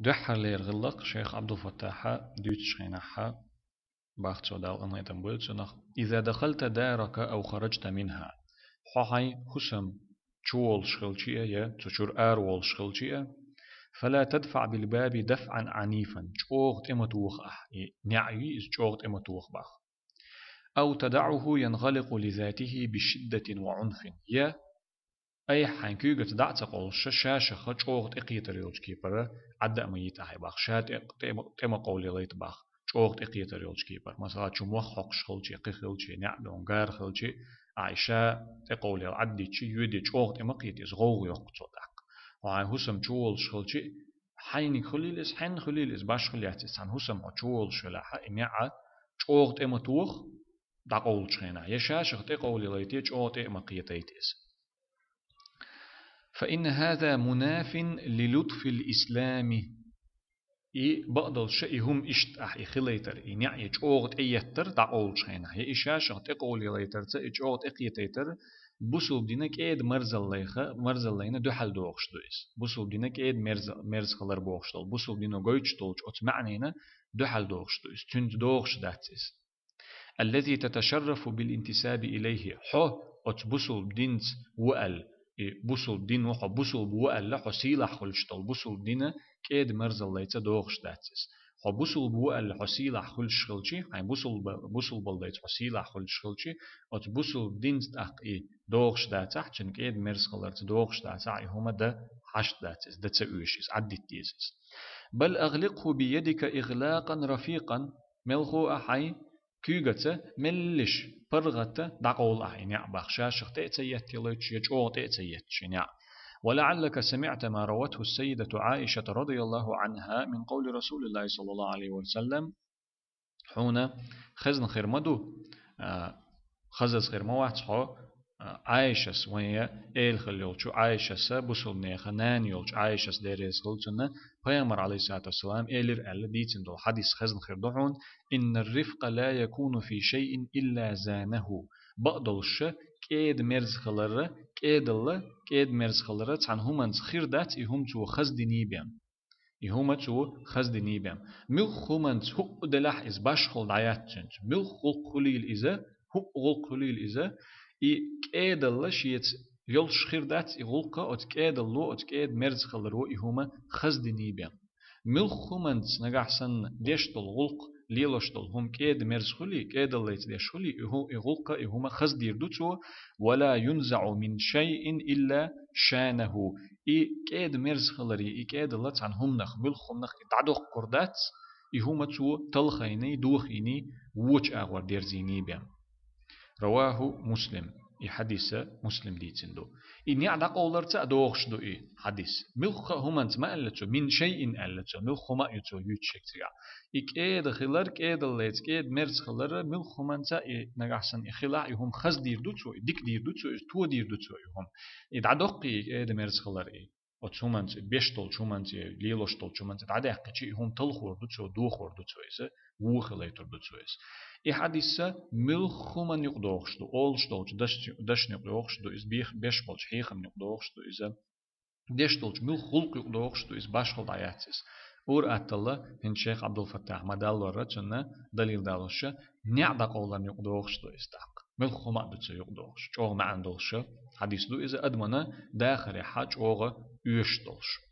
دحر لير غلق شيخ عبد الفتاح ديوتش خيناحا باخت سودال أنيتم بولتسنخ إذا دخلت دارك أو خرجت منها حاي حسم تشول شخلشية يا تشور آرول شخلشية فلا تدفع بالباب دفعا عنيفا تشوغت إمتوخ نعي إز تشوغت إمتوخ باخ أو تدعه ينغلق لذاته بشدة وعنف يا أي حنكيغة دعت قول شاشة خجوغت إقيتر يلج كيبر عدا ميت أحي باخ شات تم قولي ليت باخ جوغت إقيتر يلج كيبر مثلا شموخ حقش خلجي قي خلجي نعدون غار خلجي عايشة تقولي عدي تشي يودي جوغت إما قيت إزغوغ يقصو داق وعاي هسم جول شخلجي حيني خليلس حين خليلس باش خلياتيس عن هسم جول شلاحة إميعة جوغت إما توخ داقول شخينا يشاشة تقولي ليتي جوغت إما قيتيتيس فإن هذا مناف للطف الإسلام إي بقدر شيء هم إشت أح إخليتر إي نعي جوغت إيتر دعول شينا هي إشاشة تقول يليتر جوغت إقيتيتر بوسو بدينك إيد مرزل لينا دو حل دوغش دويس بوسو بدينك إيد مرز خلر بوغشتل بوسو بدينو غويتش تولج أت معنينا دو حل دوغش دويس تند دوغش داتيس الذي تتشرف بالانتساب إليه حو أت بوسو بدينت وأل بوسل دين وحو بوسل بوأل لحو سيلح خلشتل بوسل دين كيد مرزل ليتا دوغش داتس خو بوسل بوأل لحو سيلح خلش خلشي هاي بوسل بلديت حو سيلح خلش خلشي ات بوسل دين تاق دوغش داتح چن كيد مرز خلرت دوغش داتح هما دا حش داتس دا تسويشيس عدت ديزس بل أغلقه بيدك إغلاقا رفيقا ملخو أحي كيغتا ملش برغتا دقول أحينيع بخشاشخ تأتيت يلوش يجعو تأتيت شنيع ولعلك سمعت ما روته السيدة عائشة رضي الله عنها من قول رسول الله صلى الله عليه وسلم حونا خزن خير مدو خزز خير مواتحو عايشس وهي إيل خليولشو عايشس بوسل نيخ نان يولش عايشس ديريز خلتنا پیامبر عليه الصلاة والسلام إيلر ألا ديتن دو حديث خزن خير دعون إن الرفق لا يكون في شيء إلا زانه بقدلش كيد مرز خلره كيد مرز خلره تان همانز خير دات إهم تو خزدني بيم إهم تو خزدني بيم ملخ همانز هو دلح إز باشخل دعيات جنج ملخ خليل إذا هو خليل إذا إي كيد الله شيت يلش خير دات إغلقة أت كيد الله أت كيد مرز خلرو إهما خزدني بيم ملخ همانز نجحسن ديشتل غلق ليلشتل هم كيد مرز خلي كيد الله يتديش خلي إهو إغلقة إهما خزدير دوتو ولا ينزع من شيء إلا شانه إي كيد مرز خلري إي كيد الله تان هم نخ ملخ هم نخ إدعدوخ كردات إهما تو تلخيني دوخيني ووش أغور ديرزيني بيم رواه مسلم إي حديث مسلم ديتندو إن يعدق أولرتا دوغش دو إي حديث ملخ همانت ما ألتو من شيء ألتو ملخ ما يتو يوتشك تيا إك إيد خلر كيد الليت كيد مرز خلر ملخ همانتا إي نغحسن إخلاع يهم خز دير دوتو ديك دير دوتو تو دير دوتو يهم إدعدق إي إيد مرز خلر إي وتشومانت بيشتول شومانت ليلوشتول شومانت عدق شيء هم تلخور دوتو دوخور دوتو إذا وخليتر دوتو إذا إي حديثة ملخ من يقدوخش دو أولشتولش دش نقدوخش دو إز بيشبولش حيخم نقدوخش دو إذا ديشتولش ملخ خلق يقدوخش دو إز باشخل دعياتيس اور أتلا هن شيخ عبد الفتاح مدال رجنا دليل دالوش نعدق أولا يقدوخش دو إستاق ملخ ما دوتو يقدوخش جوغ ما عندوش حديث دو إذا أدمنا داخل حاج أوغا يشتولش